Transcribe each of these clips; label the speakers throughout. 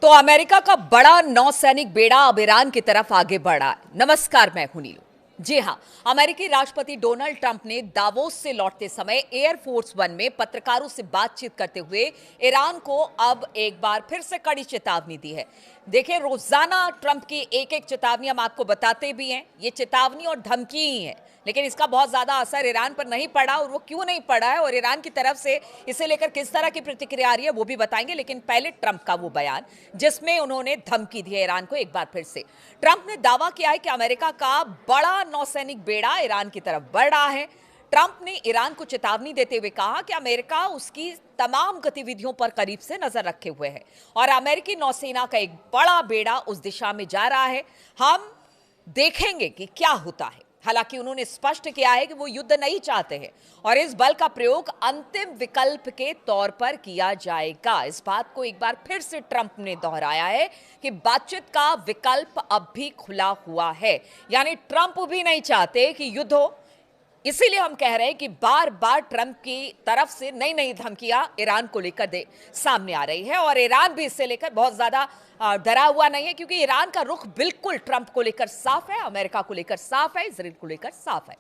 Speaker 1: तो अमेरिका का बड़ा नौसैनिक बेड़ा अब ईरान की तरफ आगे बढ़ा है। नमस्कार, मैं हूं नीलू। जी हां, अमेरिकी राष्ट्रपति डोनाल्ड ट्रंप ने दावोस से लौटते समय एयरफोर्स वन में पत्रकारों से बातचीत करते हुए ईरान को अब एक बार फिर से कड़ी चेतावनी दी है। देखिए, रोजाना ट्रंप की एक एक चेतावनी हम आपको बताते भी हैं। ये चेतावनी और धमकी ही है, लेकिन इसका बहुत ज्यादा असर ईरान पर नहीं पड़ा। और वो क्यों नहीं पड़ा है और ईरान की तरफ से इसे लेकर किस तरह की प्रतिक्रिया आ रही है वो भी बताएंगे। लेकिन पहले ट्रंप का वो बयान जिसमें उन्होंने धमकी दी है ईरान को। एक बार फिर से ट्रंप ने दावा किया है कि अमेरिका का बड़ा नौसैनिक बेड़ा ईरान की तरफ बढ़ रहा है। ट्रंप ने ईरान को चेतावनी देते हुए कहा कि अमेरिका उसकी तमाम गतिविधियों पर करीब से नजर रखे हुए है और अमेरिकी नौसेना का एक बड़ा बेड़ा उस दिशा में जा रहा है। हम देखेंगे कि क्या होता है। हालांकि उन्होंने स्पष्ट किया है कि वो युद्ध नहीं चाहते हैं और इस बल का प्रयोग अंतिम विकल्प के तौर पर किया जाएगा। इस बात को एक बार फिर से ट्रंप ने दोहराया है कि बातचीत का विकल्प अब भी खुला हुआ है, यानी ट्रंप भी नहीं चाहते कि युद्ध हो। इसीलिए हम कह रहे हैं कि बार बार ट्रंप की तरफ से नई नई धमकियां ईरान को लेकर सामने आ रही है और ईरान भी इससे लेकर बहुत ज्यादा डरा हुआ नहीं है, क्योंकि ईरान का रुख बिल्कुल ट्रंप को लेकर साफ है, अमेरिका को लेकर साफ है, इजराइल को लेकर साफ है।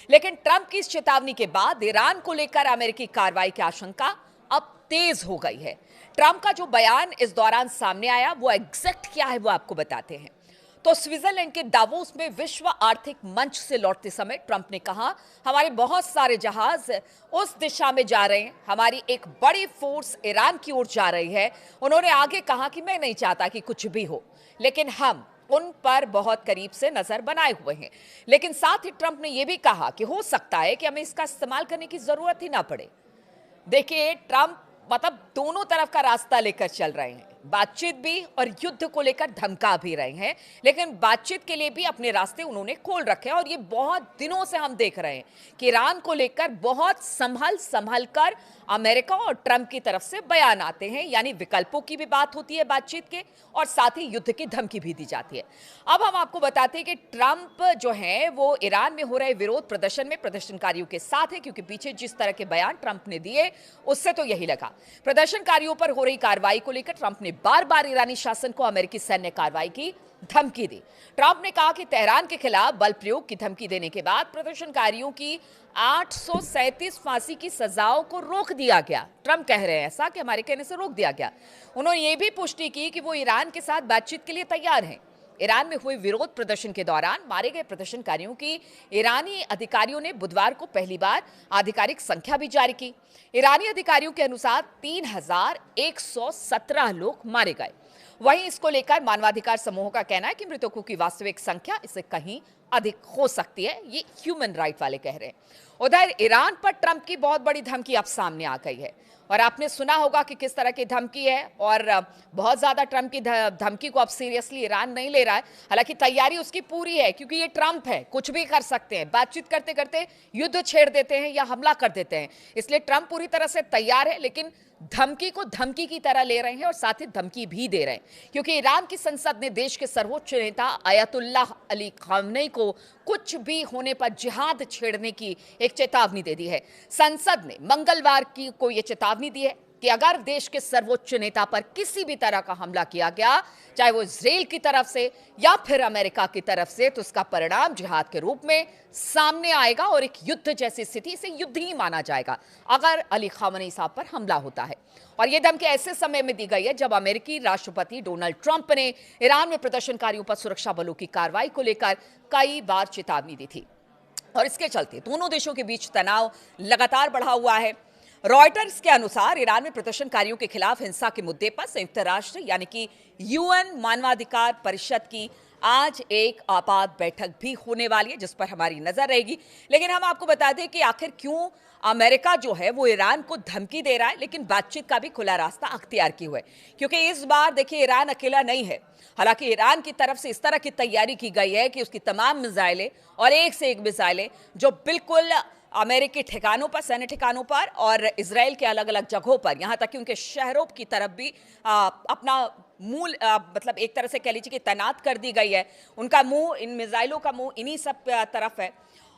Speaker 1: लेकिन ट्रंप की इस चेतावनी के बाद ईरान को लेकर अमेरिकी कार्रवाई की आशंका अब तेज हो गई है। ट्रंप का जो बयान इस दौरान सामने आया वो एग्जैक्ट क्या है वो आपको बताते हैं। तो स्विट्जरलैंड के दावोस में विश्व आर्थिक मंच से लौटते समय ट्रंप ने कहा, हमारे बहुत सारे जहाज उस दिशा में जा रहे हैं, हमारी एक बड़ी फोर्स ईरान की ओर जा रही है। उन्होंने आगे कहा कि मैं नहीं चाहता कि कुछ भी हो, लेकिन हम उन पर बहुत करीब से नजर बनाए हुए हैं। लेकिन साथ ही ट्रंप ने यह भी कहा कि हो सकता है कि हमें इसका इस्तेमाल करने की जरूरत ही ना पड़े। देखिए, ट्रंप मतलब दोनों तरफ का रास्ता लेकर चल रहे हैं, बातचीत भी और युद्ध को लेकर धमका भी रहे हैं। लेकिन बातचीत के लिए भी अपने रास्ते उन्होंने खोल रखे हैं और ये बहुत दिनों से हम देख रहे हैं कि ईरान को लेकर बहुत संभल संभल कर अमेरिका और ट्रंप की तरफ से बयान आते हैं, यानी विकल्पों की भी बात होती है बातचीत के और साथ ही युद्ध की धमकी भी दी जाती है। अब हम आपको बताते हैं कि ट्रंप जो है वो ईरान में हो रहे विरोध प्रदर्शन में प्रदर्शनकारियों के साथ है, क्योंकि पीछे जिस तरह के बयान ट्रंप ने दिए उससे तो यही लगा। प्रदर्शनकारियों पर हो रही कार्रवाई को लेकर ट्रंप ने बार बार ईरानी शासन को अमेरिकी सैन्य कार्रवाई की धमकी दी। ट्रंप ने कहा कि तेहरान के खिलाफ बल प्रयोग की धमकी देने के बाद प्रदर्शनकारियों की 837 फांसी की सजाओं को रोक दिया गया। ट्रंप कह रहे हैं ऐसा कि हमारे कहने से रोक दिया गया। उन्होंने ये भी पुष्टि की कि वो ईरान के साथ बातचीत के लिए तैयार हैं। ईरान में हुए विरोध प्रदर्शन के दौरान मारे गए प्रदर्शनकारियों की ईरानी अधिकारियों ने बुधवार को पहली बार आधिकारिक संख्या भी जारी की। ईरानी अधिकारियों के अनुसार 3117 लोग मारे गए। वहीं इसको लेकर मानवाधिकार समूहों का कहना है कि मृतकों की वास्तविक संख्या इससे कहीं अधिक हो सकती है। ये ह्यूमन राइट वाले कह रहे हैं। उधर ईरान पर ट्रंप की बहुत बड़ी धमकी अब सामने आ गई है और आपने सुना होगा कि किस तरह की धमकी है और बहुत ज्यादा ट्रंप की धमकी को अब सीरियसली ईरान नहीं ले रहा है। हालांकि तैयारी उसकी पूरी है, क्योंकि ये ट्रंप है, कुछ भी कर सकते हैं, बातचीत करते करते युद्ध छेड़ देते हैं या हमला कर देते हैं। इसलिए ट्रंप पूरी तरह से तैयार है, लेकिन धमकी को धमकी की तरह ले रहे हैं और साथ ही धमकी भी दे रहे हैं, क्योंकि ईरान की संसद ने देश के सर्वोच्च नेता अयतुल्लाह अली खामनेई को कुछ भी होने पर जिहाद छेड़ने की एक चेतावनी दे दी है। संसद ने मंगलवार को यह चेतावनी दी है कि अगर देश के सर्वोच्च नेता पर किसी भी तरह का हमला किया गया, चाहे वो इजराइल की तरफ से या फिर अमेरिका की तरफ से, तो उसका परिणाम जिहाद के रूप में सामने आएगा और एक युद्ध जैसी स्थिति से युद्ध ही माना जाएगा अगर अली खामनेई साहब पर हमला होता है। और यह धमकी ऐसे समय में दी गई है जब अमेरिकी राष्ट्रपति डोनाल्ड ट्रंप ने ईरान में प्रदर्शनकारियों पर सुरक्षा बलों की कार्रवाई को लेकर कई बार चेतावनी दी थी और इसके चलते दोनों देशों के बीच तनाव लगातार बढ़ा हुआ है। रॉयटर्स के अनुसार ईरान में प्रदर्शनकारियों के खिलाफ हिंसा के मुद्दे पर संयुक्त राष्ट्र यानी कि यूएन मानवाधिकार परिषद की आज एक आपात बैठक भी होने वाली है, जिस पर हमारी नजर रहेगी। लेकिन हम आपको बता दें कि आखिर क्यों अमेरिका जो है वो ईरान को धमकी दे रहा है, लेकिन बातचीत का भी खुला रास्ता अख्तियार किए हुए, क्योंकि इस बार देखिए ईरान अकेला नहीं है। हालांकि ईरान की तरफ से इस तरह की तैयारी की गई है कि उसकी तमाम मिसाइलें और एक से एक मिसाइलें जो बिल्कुल अमेरिकी ठिकानों पर, सैन्य ठिकानों पर और इजराइल के अलग अलग जगहों पर, यहां तक कि उनके शहरों की तरफ भी अपना मूल मतलब एक तरह से कह लीजिए कि तैनात कर दी गई है। उनका मुंह, इन मिसाइलों का मुंह इन्हीं सब तरफ है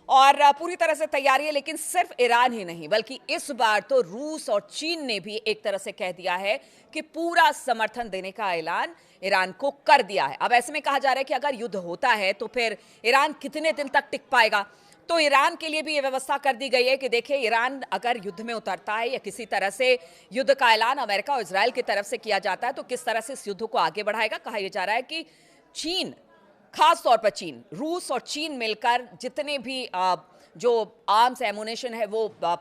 Speaker 1: और पूरी तरह से तैयारी है। लेकिन सिर्फ ईरान ही नहीं बल्कि इस बार तो रूस और चीन ने भी एक तरह से कह दिया है कि पूरा समर्थन देने का ऐलान ईरान को कर दिया है। अब ऐसे में कहा जा रहा है कि अगर युद्ध होता है तो फिर ईरान कितने दिन तक टिक पाएगा। तो ईरान के लिए भी ये व्यवस्था कर दी गई है कि देखिए, ईरान अगर युद्ध में उतरता है या किसी तरह से युद्ध का ऐलान अमेरिका और इजरायल की तरफ से किया जाता है तो किस तरह से इस युद्ध को आगे बढ़ाएगा। कहा यह जा रहा है कि चीन, खास तौर पर चीन, रूस और चीन मिलकर जितने भी जो आर्म्स एमुनेशन है वो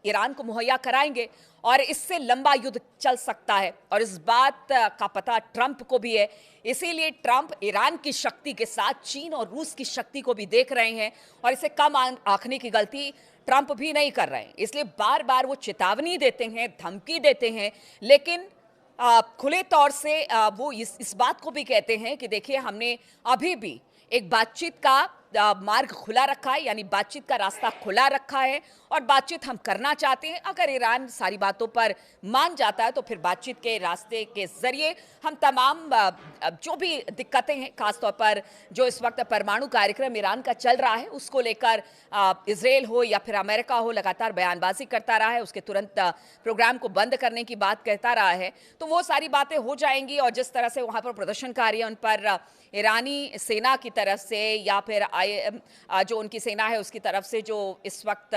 Speaker 1: ईरान को मुहैया कराएंगे और इससे लंबा युद्ध चल सकता है। और इस बात का पता ट्रंप को भी है, इसीलिए ट्रंप ईरान की शक्ति के साथ चीन और रूस की शक्ति को भी देख रहे हैं और इसे कम आंकने की गलती ट्रंप भी नहीं कर रहे हैं। इसलिए बार बार वो चेतावनी देते हैं, धमकी देते हैं, लेकिन खुले तौर से वो इस बात को भी कहते हैं कि देखिए, हमने अभी भी एक बातचीत का मार्ग खुला रखा है, यानी बातचीत का रास्ता खुला रखा है और बातचीत हम करना चाहते हैं। अगर ईरान सारी बातों पर मान जाता है तो फिर बातचीत के रास्ते के जरिए हम तमाम जो भी दिक्कतें हैं, खासतौर पर जो इस वक्त परमाणु कार्यक्रम ईरान का चल रहा है उसको लेकर इजराइल हो या फिर अमेरिका हो लगातार बयानबाजी करता रहा है, उसके तुरंत प्रोग्राम को बंद करने की बात कहता रहा है, तो वो सारी बातें हो जाएंगी। और जिस तरह से वहाँ पर प्रदर्शनकारी हैं उन पर ईरानी सेना की तरफ से या फिर जो उनकी सेना है उसकी तरफ से जो इस वक्त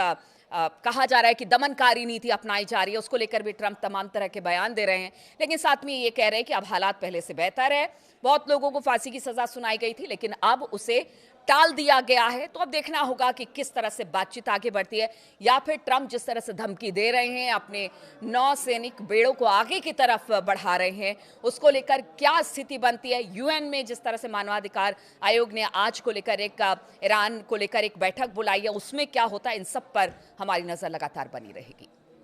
Speaker 1: कहा जा रहा है कि दमनकारी नीति अपनाई जा रही है, उसको लेकर भी ट्रंप तमाम तरह के बयान दे रहे हैं। लेकिन साथ में ये कह रहे हैं कि अब हालात पहले से बेहतर है। बहुत लोगों को फांसी की सजा सुनाई गई थी लेकिन अब उसे टाल दिया गया है। तो अब देखना होगा कि किस तरह से बातचीत आगे बढ़ती है या फिर ट्रंप जिस तरह से धमकी दे रहे हैं, अपने नौसैनिक बेड़ों को आगे की तरफ बढ़ा रहे हैं, उसको लेकर क्या स्थिति बनती है। यूएन में जिस तरह से मानवाधिकार आयोग ने आज को लेकर ईरान को लेकर एक बैठक बुलाई है, उसमें क्या होता है, इन सब पर हमारी नजर लगातार बनी रहेगी।